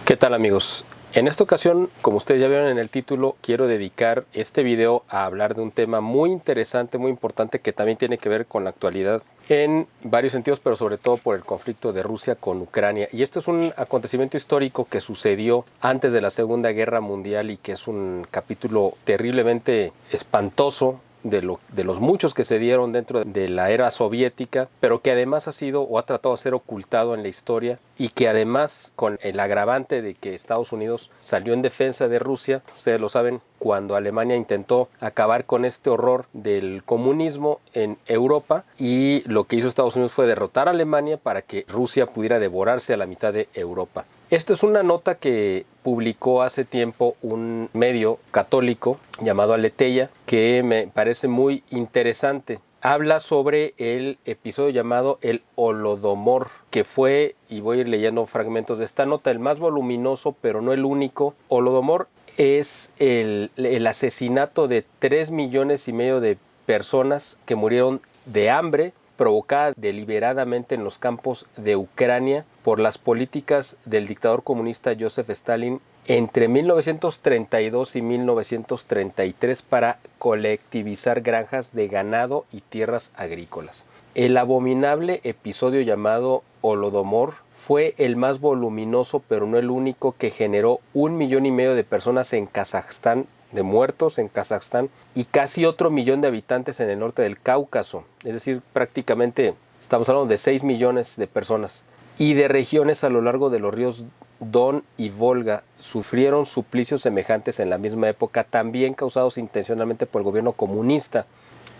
¿Qué tal, amigos? En esta ocasión, como ustedes ya vieron en el título, quiero dedicar este video a hablar de un tema muy interesante, muy importante, que también tiene que ver con la actualidad en varios sentidos, pero sobre todo por el conflicto de Rusia con Ucrania. Y esto es un acontecimiento histórico que sucedió antes de la Segunda Guerra Mundial y que es un capítulo terriblemente espantoso de los muchos que se dieron dentro de la era soviética, pero que además ha sido o ha tratado de ser ocultado en la historia, y que además, con el agravante de que Estados Unidos salió en defensa de Rusia, ustedes lo saben, cuando Alemania intentó acabar con este horror del comunismo en Europa, y lo que hizo Estados Unidos fue derrotar a Alemania para que Rusia pudiera devorarse a la mitad de Europa. Esto es una nota que publicó hace tiempo un medio católico llamado Aleteia, que me parece muy interesante. Habla sobre el episodio llamado el Holodomor, que fue, y voy a ir leyendo fragmentos de esta nota, el más voluminoso, pero no el único. Holodomor es el asesinato de 3,5 millones de personas que murieron de hambre, provocada deliberadamente en los campos de Ucrania por las políticas del dictador comunista Joseph Stalin entre 1932 y 1933 para colectivizar granjas de ganado y tierras agrícolas. El abominable episodio llamado Holodomor fue el más voluminoso, pero no el único, que generó 1,5 millones de personas en Kazajstán, de muertos en Kazajstán, y casi otro millón de habitantes en el norte del Cáucaso. Es decir, prácticamente estamos hablando de 6 millones de personas. Y de regiones a lo largo de los ríos Don y Volga sufrieron suplicios semejantes en la misma época, también causados intencionalmente por el gobierno comunista.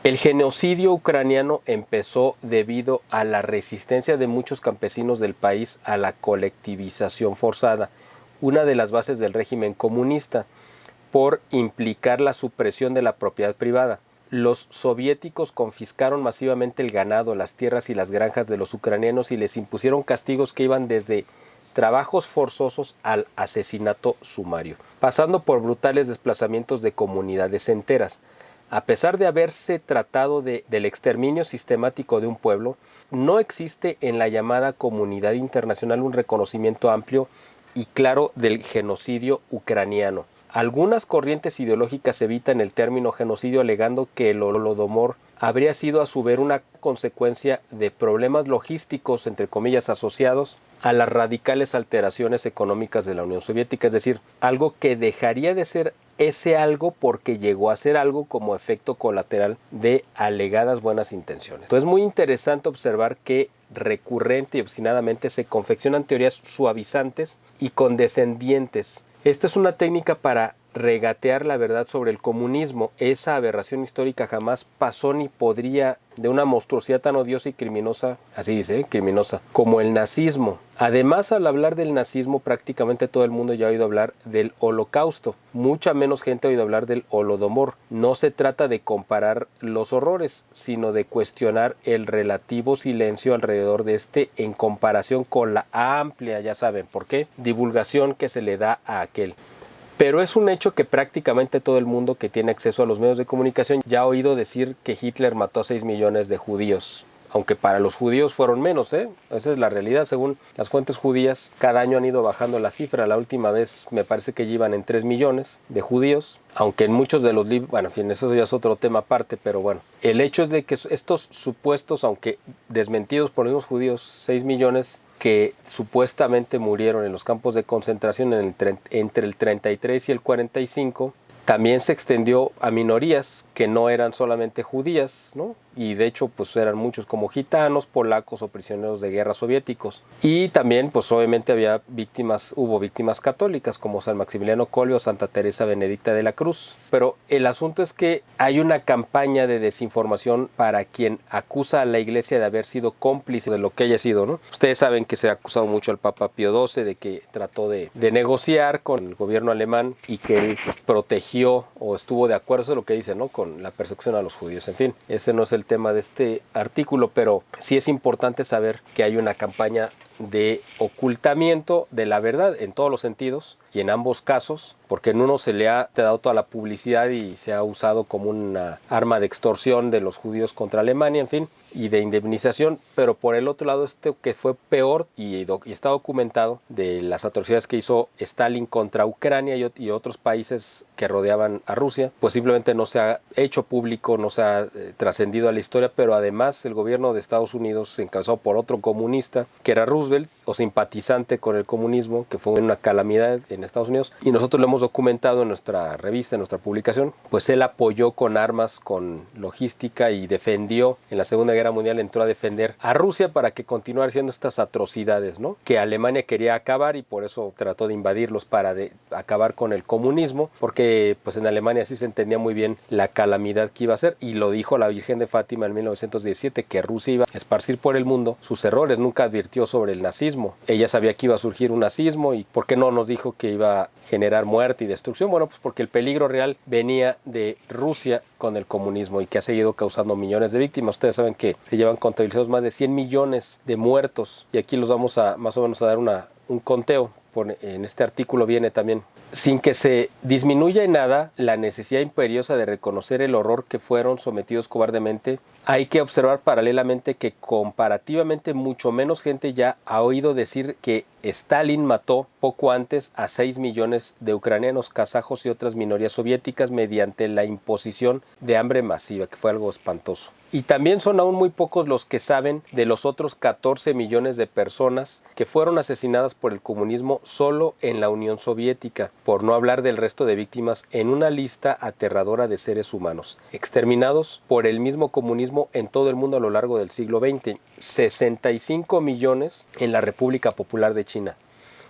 El genocidio ucraniano empezó debido a la resistencia de muchos campesinos del país a la colectivización forzada, una de las bases del régimen comunista, por implicar la supresión de la propiedad privada. Los soviéticos confiscaron masivamente el ganado, las tierras y las granjas de los ucranianos y les impusieron castigos que iban desde trabajos forzosos al asesinato sumario, pasando por brutales desplazamientos de comunidades enteras. A pesar de haberse tratado del exterminio sistemático de un pueblo, no existe en la llamada comunidad internacional un reconocimiento amplio y claro del genocidio ucraniano. Algunas corrientes ideológicas evitan el término genocidio, alegando que el Holodomor habría sido a su vez una consecuencia de problemas logísticos, entre comillas, asociados a las radicales alteraciones económicas de la Unión Soviética, es decir, algo que dejaría de ser ese algo porque llegó a ser algo como efecto colateral de alegadas buenas intenciones. Entonces es muy interesante observar que recurrente y obstinadamente se confeccionan teorías suavizantes y condescendientes. Esta es una técnica para regatear la verdad sobre el comunismo. Esa aberración histórica jamás pasó ni podría de una monstruosidad tan odiosa y criminosa, así dice, criminosa, como el nazismo. Además, al hablar del nazismo, prácticamente todo el mundo ya ha oído hablar del Holocausto. Mucha menos gente ha oído hablar del Holodomor. No se trata de comparar los horrores, sino de cuestionar el relativo silencio alrededor de este en comparación con la amplia, ya saben por qué, divulgación que se le da a aquel. Pero es un hecho que prácticamente todo el mundo que tiene acceso a los medios de comunicación ya ha oído decir que Hitler mató a 6 millones de judíos. Aunque para los judíos fueron menos, ¿eh? Esa es la realidad. Según las fuentes judías, cada año han ido bajando la cifra. La última vez me parece que llevan en 3 millones de judíos. Aunque en muchos de los libros, bueno, en fin, eso ya es otro tema aparte, pero bueno. El hecho es de que estos supuestos, aunque desmentidos por los mismos judíos, 6 millones que supuestamente murieron en los campos de concentración entre el 33 y el 45, también se extendió a minorías que no eran solamente judías, ¿no? Y de hecho pues eran muchos, como gitanos, polacos o prisioneros de guerra soviéticos. Y también pues obviamente hubo víctimas católicas como San Maximiliano Kolbe o Santa Teresa Benedicta de la Cruz. Pero el asunto es que hay una campaña de desinformación para quien acusa a la Iglesia de haber sido cómplice de lo que haya sido, ¿no? Ustedes saben que se ha acusado mucho al Papa Pío XII de que trató de negociar con el gobierno alemán y que él protegió o estuvo de acuerdo, eso es lo que dice, ¿no?, con la persecución a los judíos. En fin, ese no es el tema de este artículo, pero sí es importante saber que hay una campaña de ocultamiento de la verdad en todos los sentidos y en ambos casos, porque en uno se le ha dado toda la publicidad y se ha usado como una arma de extorsión de los judíos contra Alemania, en fin, y de indemnización, pero por el otro lado que fue peor y está documentado de las atrocidades que hizo Stalin contra Ucrania y otros países que rodeaban a Rusia, pues simplemente no se ha hecho público, no se ha trascendido a la historia, pero además el gobierno de Estados Unidos, encabezado por otro comunista que era Roosevelt, o simpatizante con el comunismo, que fue una calamidad en Estados Unidos, y nosotros lo hemos documentado en nuestra revista, en nuestra publicación, pues él apoyó con armas, con logística y defendió en la Segunda Guerra Mundial, entró a defender a Rusia para que continuara haciendo estas atrocidades, ¿no? Que Alemania quería acabar y por eso trató de invadirlos para acabar con el comunismo, porque pues en Alemania sí se entendía muy bien la calamidad que iba a ser, y lo dijo la Virgen de Fátima en 1917, que Rusia iba a esparcir por el mundo sus errores, nunca advirtió sobre el nazismo. Ella sabía que iba a surgir un nazismo, y ¿por qué no nos dijo que iba a generar muerte y destrucción? Bueno, pues porque el peligro real venía de Rusia con el comunismo y que ha seguido causando millones de víctimas. Ustedes saben que se llevan contabilizados más de 100 millones de muertos, y aquí los vamos a más o menos a dar un conteo. En este artículo viene también, sin que se disminuya en nada la necesidad imperiosa de reconocer el horror que fueron sometidos cobardemente, hay que observar paralelamente que comparativamente mucho menos gente ya ha oído decir que Stalin mató poco antes a 6 millones de ucranianos, kazajos y otras minorías soviéticas mediante la imposición de hambre masiva, que fue algo espantoso. Y también son aún muy pocos los que saben de los otros 14 millones de personas que fueron asesinadas por el comunismo solo en la Unión Soviética, por no hablar del resto de víctimas en una lista aterradora de seres humanos, exterminados por el mismo comunismo en todo el mundo a lo largo del siglo XX. 65 millones en la República Popular de China.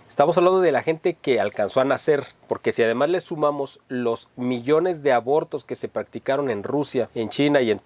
Estamos hablando de la gente que alcanzó a nacer, porque si además le sumamos los millones de abortos que se practicaron en Rusia, en China y en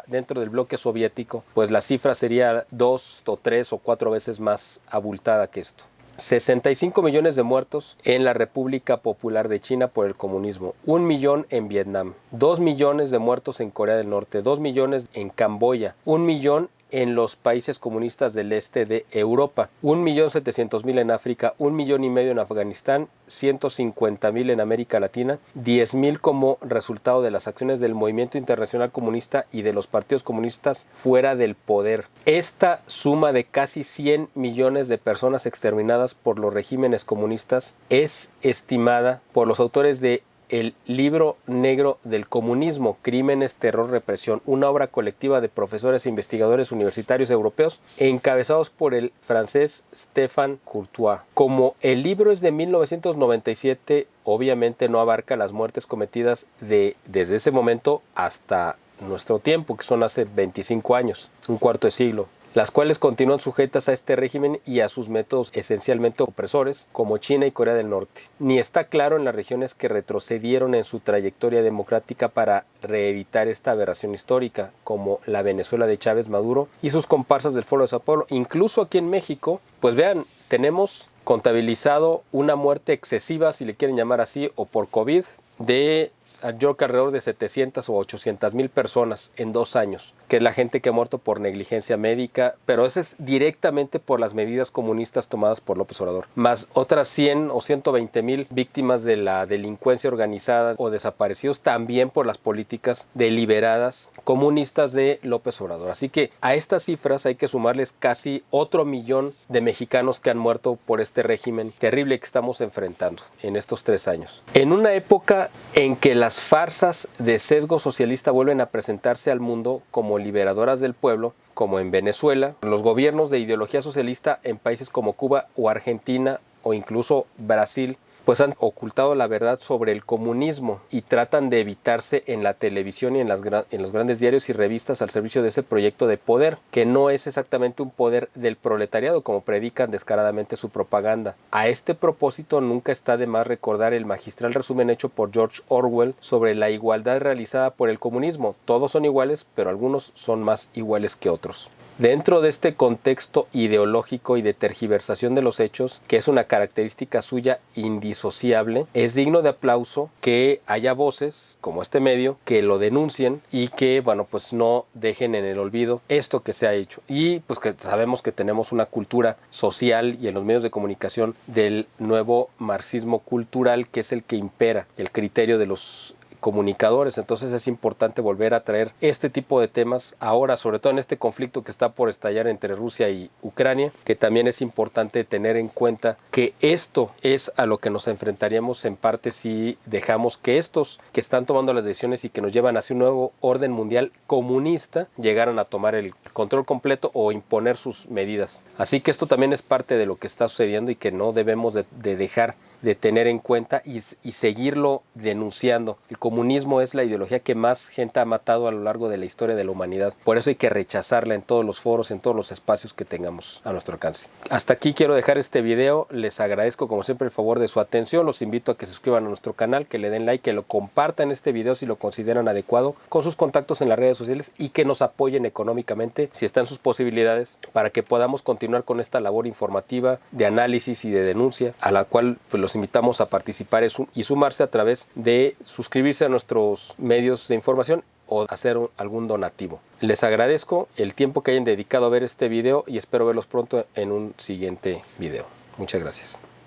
dentro del bloque soviético, pues la cifra sería 2 o 3 o 4 veces más abultada que esto. 65 millones de muertos en la República Popular de China por el comunismo, 1 millón en Vietnam, 2 millones de muertos en Corea del Norte, 2 millones en Camboya, 1 millón en los países comunistas del este de Europa, 1.700.000 en África, 1,5 millones en Afganistán, 150.000 en América Latina, 10.000 como resultado de las acciones del movimiento internacional comunista y de los partidos comunistas fuera del poder. Esta suma de casi 100 millones de personas exterminadas por los regímenes comunistas es estimada por los autores de El Libro Negro del Comunismo, Crímenes, Terror, Represión, una obra colectiva de profesores e investigadores universitarios europeos encabezados por el francés Stéphane Courtois. Como el libro es de 1997, obviamente no abarca las muertes cometidas desde ese momento hasta nuestro tiempo, que son hace 25 años, un cuarto de siglo, las cuales continúan sujetas a este régimen y a sus métodos esencialmente opresores, como China y Corea del Norte. Ni está claro en las regiones que retrocedieron en su trayectoria democrática para reeditar esta aberración histórica, como la Venezuela de Chávez Maduro y sus comparsas del Foro de Sao Paulo. Incluso aquí en México, pues vean, tenemos contabilizado una muerte excesiva, si le quieren llamar así, o por COVID, de yo creo que alrededor de 700 o 800 mil personas en 2 años, que es la gente que ha muerto por negligencia médica, pero eso es directamente por las medidas comunistas tomadas por López Obrador, más otras 100 o 120 mil víctimas de la delincuencia organizada o desaparecidos también por las políticas deliberadas comunistas de López Obrador. Así que a estas cifras hay que sumarles casi otro millón de mexicanos que han muerto por este régimen terrible que estamos enfrentando en estos 3 años. En una época en que las farsas de sesgo socialista vuelven a presentarse al mundo como liberadoras del pueblo, como en Venezuela, los gobiernos de ideología socialista en países como Cuba o Argentina o incluso Brasil, pues han ocultado la verdad sobre el comunismo y tratan de evitarse en la televisión y en los grandes diarios y revistas al servicio de ese proyecto de poder, que no es exactamente un poder del proletariado como predican descaradamente su propaganda. A este propósito nunca está de más recordar el magistral resumen hecho por George Orwell sobre la igualdad realizada por el comunismo. Todos son iguales, pero algunos son más iguales que otros. dentro de este contexto ideológico y de tergiversación de los hechos, que es una característica suya indisociable, es digno de aplauso que haya voces como este medio que lo denuncien y que, bueno, pues no dejen en el olvido esto que se ha hecho. Y pues que sabemos que tenemos una cultura social y en los medios de comunicación del nuevo marxismo cultural, que es el que impera el criterio de los comunicadores. Entonces es importante volver a traer este tipo de temas ahora, sobre todo en este conflicto que está por estallar entre Rusia y Ucrania, que también es importante tener en cuenta que esto es a lo que nos enfrentaríamos en parte si dejamos que estos que están tomando las decisiones y que nos llevan hacia un nuevo orden mundial comunista llegaran a tomar el control completo o imponer sus medidas. Así que esto también es parte de lo que está sucediendo y que no debemos de dejar de tener en cuenta y seguirlo denunciando. El comunismo es la ideología que más gente ha matado a lo largo de la historia de la humanidad. Por eso hay que rechazarla en todos los foros, en todos los espacios que tengamos a nuestro alcance. Hasta aquí quiero dejar este video. Les agradezco como siempre el favor de su atención. Los invito a que se suscriban a nuestro canal, que le den like, que lo compartan este video si lo consideran adecuado con sus contactos en las redes sociales y que nos apoyen económicamente si están sus posibilidades para que podamos continuar con esta labor informativa de análisis y de denuncia a la cual pues los invitamos a participar y sumarse a través de suscribirse a nuestros medios de información o hacer algún donativo. Les agradezco el tiempo que hayan dedicado a ver este video y espero verlos pronto en un siguiente video. Muchas gracias.